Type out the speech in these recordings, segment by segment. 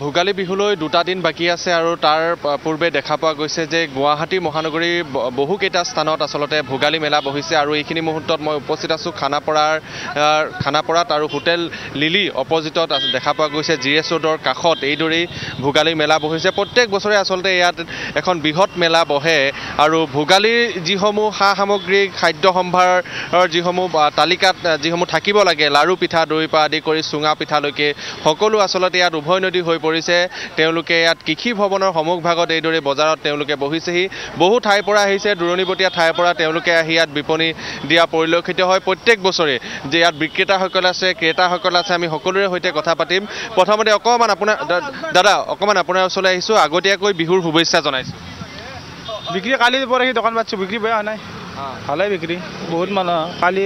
ভোগালী বিহুলৈ দুটা দিন বাকি আছে আৰু তাৰ পূৰ্বে দেখা পোৱা গৈছে যে গুৱাহাটী মহানগৰীৰ বহুকেইটা স্থানত আচলতে ভোগালী মেলা বহিছে আৰু এইখিনি মুহূৰ্তত মই উপস্থিত আছোঁ খানাপাৰাত আৰু হোটেল লিলি অপজিটত দেখা পোৱা গৈছে GS ৰোডৰ কাষত এইদৰেই ভোগালী মেলা বহিছে প্ৰত্যেক বছৰে আচলতে ইয়াত এখন বৃহৎ মেলা বহে আৰু ভোগালীৰ যিসমূহ সা সামগ্ৰী খাদ্য সম্ভাৰৰ যিসমূহ তালিকাত যিসমূহ থাকিব লাগে লাৰু পিঠা দৈ পৰা আদি কৰি চুঙা পিঠালৈকে সকলো আচলতে ইয়াত উভৈনদী হৈ পৰিছে তেওঁলোকে ইয়াত কৃষি ভৱনৰ সন্মুখভাগত এইদৰে বজাৰত তেওঁলোকে বহিছেহি বহু ঠাইৰ পৰা আহিছে দূৰণিবতীয়া ঠাইৰ পৰা তেওঁলোকে আহি ইয়াত বিপণী দিয়া পৰিলক্ষিত হয় প্ৰত্যেক বছৰে যে ইয়াত বিক্ৰেতাসকল আছে ক্ৰেতাসকল আছে আমি সকলোৰে সৈতে কথা পাতিম প্ৰথমতে অকমান আপোনাৰ দাদা অকমান আপোনাৰ ওচৰলৈ আহিছোঁ আগতীয়াকৈ বিহুৰ শুভেচ্ছা জনাইছোঁ বিক্ৰী কালি পৰহি দোকান পাতিছোঁ বিক্ৰী বেয়া হোৱা নাই ভালেই বিক্ৰী বহুত মানুহ কালি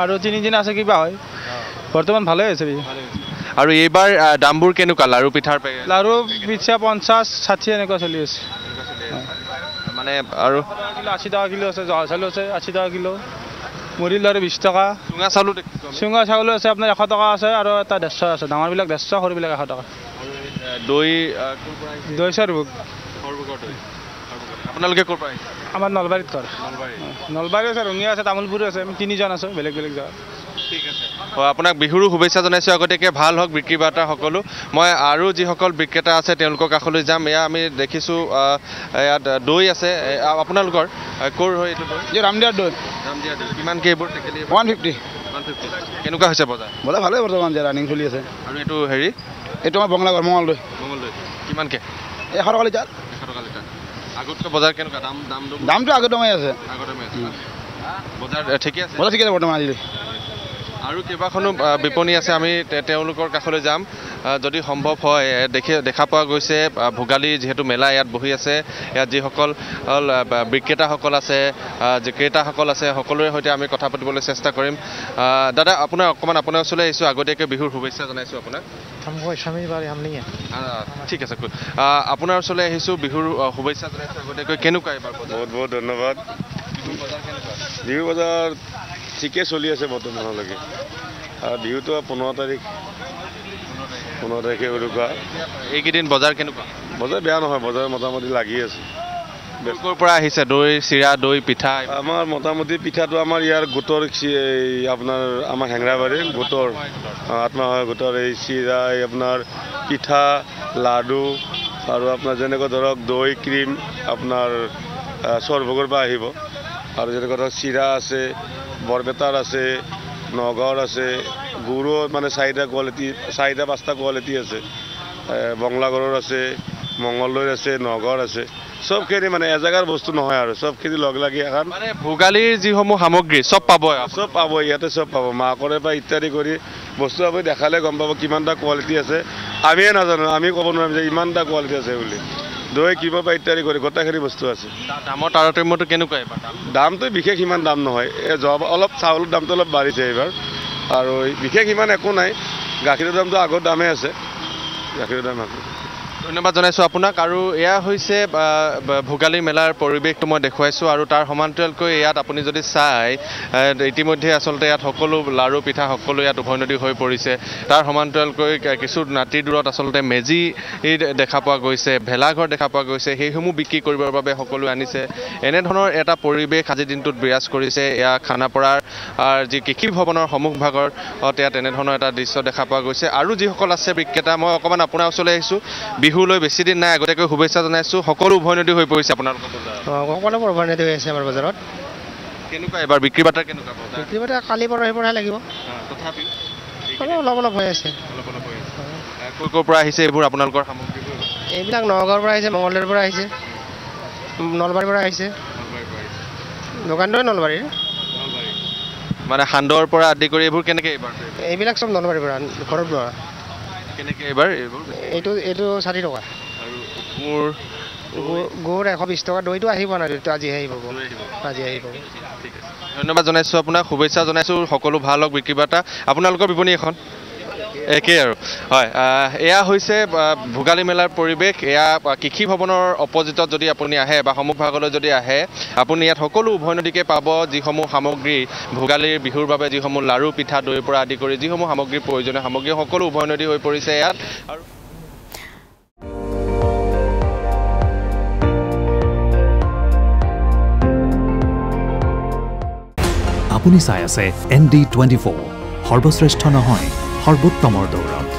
আৰু তিনিদিন আছে কিবা হয় বৰ্তমান ভালেই হৈছে আৰু এইবাৰ দামবোৰ কেনেকুৱা লাৰু পিঠাৰ লাৰু পিঠা 50-60 এনেকুৱা চলি আছে মানে আৰু 80 টকা কিলো আছে জহা চাউল আছে 80 টকা কিলো মুড়ি লাৰু 20 টকা চুঙা চাউল আছে আপোনাৰ 100 টকা আছে আৰু এটা 150 আছে ডাঙৰবিলাক 150 সৰুবিলাক 100 টকা দৈ সৰবুক আপোনালোকে ক'ৰ পৰা আহিছে আমাৰ নলবাৰীত ঘৰ নলবাৰী আছে ৰঙিয়া আছে তামোলপুৰো আছে আমি তিনিজন আছোঁ বেলেগ বেলেগ জেগাত ঠিক আছে আপোনাক বিহুৰো শুভেচ্ছা জনাইছোঁ আগতীয়াকৈ ভাল হওক বিক্ৰী বাৰ্তা সকলো মই আৰু যিসকল বিক্ৰেতা আছে তেওঁলোকৰ কাষলৈ যাম এয়া আমি দেখিছোঁ ইয়াত দৈ আছে আপোনালোকৰ ক'ৰ হয় এইটো দৈ ৰামদিয়াৰ দৈ কিমানকৈ এইবোৰ 150 কেনেকুৱা হৈছে বজাৰ ভালেই বৰ্তমান যে ৰানিং চলি আছে আৰু এইটো হেৰি এইটো আমাৰ বঙলাগড় মঙল দৈ কিমানকৈ 100 টকা লিটাৰ আগতকৈ বজাৰ কেনেকুৱা দামটো আগতমে আছে বজাৰ ঠিকে আছে বৰ্তমান আজিলৈ আৰু কেইবাখনো বিপণী আছে আমি তেওঁলোকৰ কাষলৈ যাম যদি সম্ভৱ হয় দেখা পোৱা গৈছে ভোগালী যিহেতু মেলা ইয়াত বহি আছে ইয়াত যিসকল বিক্ৰেতাসকল আছে ক্ৰেতাসকল আছে সকলোৰে সৈতে আমি কথা পাতিবলৈ চেষ্টা কৰিম দাদা আপোনাৰ অকণমান আপোনাৰ ওচৰলৈ আহিছোঁ আগতীয়াকৈ বিহুৰ শুভেচ্ছা জনাইছোঁ আপোনাক ঠিক আছে আপোনাৰ ওচৰলৈ আহিছোঁ বিহুৰ শুভেচ্ছা জনাইছোঁ আগতীয়াকৈ কেনেকুৱা এইবাৰ বহুত বহুত ধন্যবাদ বিহু বজাৰ ঠিকে চলি আছে বৰ্তমানলৈকে আৰু বিহুটো 15 তাৰিখে উৰুকা এইকেইদিন বজাৰ কেনেকুৱা বজাৰ বেয়া নহয় বজাৰ মোটামুটি লাগি আছে ক'ৰ পৰা আহিছে দৈ চিৰা দৈ পিঠা আমাৰ মোটামুটি পিঠাটো আমাৰ ইয়াৰ গোটৰ আপোনাৰ আমাৰ হেংৰাবাৰীৰ গোটৰ আত্মসহায়ক গোটৰ এই চিৰা আপোনাৰ পিঠা লাডু আৰু আপোনাৰ যেনেকৈ ধৰক দৈ ক্ৰীম আপোনাৰ সৰভোগৰ পৰা আহিব আৰু যেনেকৈ ধৰক চিৰা আছে বৰপেটাৰ আছে নগাঁৱৰ আছে গুড়ো মানে 4-5টা কোৱালিটি আছে বঙলাগড়ৰ আছে মঙলদৈৰ আছে নগাঁৱৰ আছে সবখিনি মানে এজেগাৰ বস্তু নহয় আৰু সবখিনি লগ লাগি এখন মানে ভোগালীৰ যিসমূহ সামগ্ৰী চব পাব ইয়াতে চব পাব মাকৰে পৰা ইত্যাদি কৰি বস্তু আপুনি দেখালে গম পাব কিমানটা কোৱালিটি আছে আমিয়ে নাজানো আমি ক'ব নোৱাৰিম যে ইমানটা কোৱালিটি আছে বুলি দৈ কিবা পৰা ইত্যাদি কৰি গোটেইখিনি বস্তু আছে দামৰ তাৰতম্যটো কেনেকুৱা এইবাৰ দামটো বিশেষ ইমান দাম নহয় অলপ চাউলৰ দামটো অলপ বাঢ়িছে এইবাৰ আৰু বিশেষ ইমান একো নাই গাখীৰৰ দামটো আগৰ দামেই আছে গাখীৰৰ দাম আছে ধন্যবাদ জনাইছোঁ আপোনাক আৰু এয়া হৈছে ভোগালী মেলাৰ পৰিৱেশটো মই দেখুৱাইছোঁ আৰু তাৰ সমান্তৰালকৈ ইয়াত আপুনি যদি চাই ইতিমধ্যে আচলতে ইয়াত সকলো লাৰু পিঠা সকলো ইয়াত উভৈনদী হৈ পৰিছে তাৰ সমান্তৰালকৈ কিছু নাতিৰ দূৰত আচলতে মেজি দেখা পোৱা গৈছে ভেলাঘৰ দেখা পোৱা গৈছে সেইসমূহ বিক্ৰী কৰিবৰ বাবে সকলোৱে আনিছে এনেধৰণৰ এটা পৰিৱেশ আজিৰ দিনটোত বিৰাজ কৰিছে এয়া খানাপাৰাৰ যি কৃষি ভৱনৰ সন্মুখভাগৰ ইয়াত এনেধৰণৰ এটা দৃশ্য দেখা পোৱা গৈছে আৰু যিসকল আছে বিক্ৰেতা মই অকণমান আপোনাৰ ওচৰলৈ আহিছোঁ বিহুলৈ বেছি দিন নাই আগতীয়াকৈ শুভেচ্ছা জনাইছোঁ সকলো উভৈনদী হৈ পৰিছে আপোনালোকৰ সকলোবোৰ উভৈনদী হৈ আছে আমাৰ বজাৰত কেনেকুৱা এবাৰ বিক্ৰী বাৰ্তা কেনেকুৱা বিক্ৰী বাৰ্তা কালি পৰহিৰপৰাহে লাগিব তথাপিও অলপ হৈ আছে ক'ৰ পৰা আহিছে এইবোৰ আপোনালোকৰ সামগ্ৰীবোৰ এইবিলাক নগাঁৱৰ পৰা আহিছে মঙলদৈৰ পৰা আহিছে নলবাৰীৰ পৰা আহিছে দোকানটোৱে নলবাৰীৰ মানে সান্দহৰ পৰা আদি কৰি এইবোৰ কেনেকৈ এইবিলাক চব নলবাৰীৰ পৰা ঘৰত লোৱা কেনেকৈ এইবাৰ এইটো 60 টকা আৰু গুড় 120 টকা দৈটো আহিব নাই আজিহে আহিব ধন্যবাদ জনাইছোঁ আপোনাক শুভেচ্ছা জনাইছোঁ সকলো ভাল হওক বিক্ৰী বাৰ্তা আপোনালোকৰ বিপণী এখন একেই আৰু হয় এয়া হৈছে ভোগালী মেলাৰ পৰিৱেশ এয়া কৃষি ভৱনৰ অপজিটত যদি আপুনি আহে বা সন্মুখভাগলৈ যদি আহে আপুনি ইয়াত সকলো উভৈনদীকে পাব যিসমূহ সামগ্ৰী ভোগালীৰ বিহুৰ বাবে যিসমূহ লাৰু পিঠা দৈৰ পৰা আদি কৰি যিসমূহ সামগ্ৰীৰ প্ৰয়োজনীয় সামগ্ৰী সকলো উভৈনদী হৈ পৰিছে ইয়াত আৰু আপুনি চাই আছে ND24 সৰ্বশ্ৰেষ্ঠ নহয় সৰ্বোত্তমৰ দৌৰত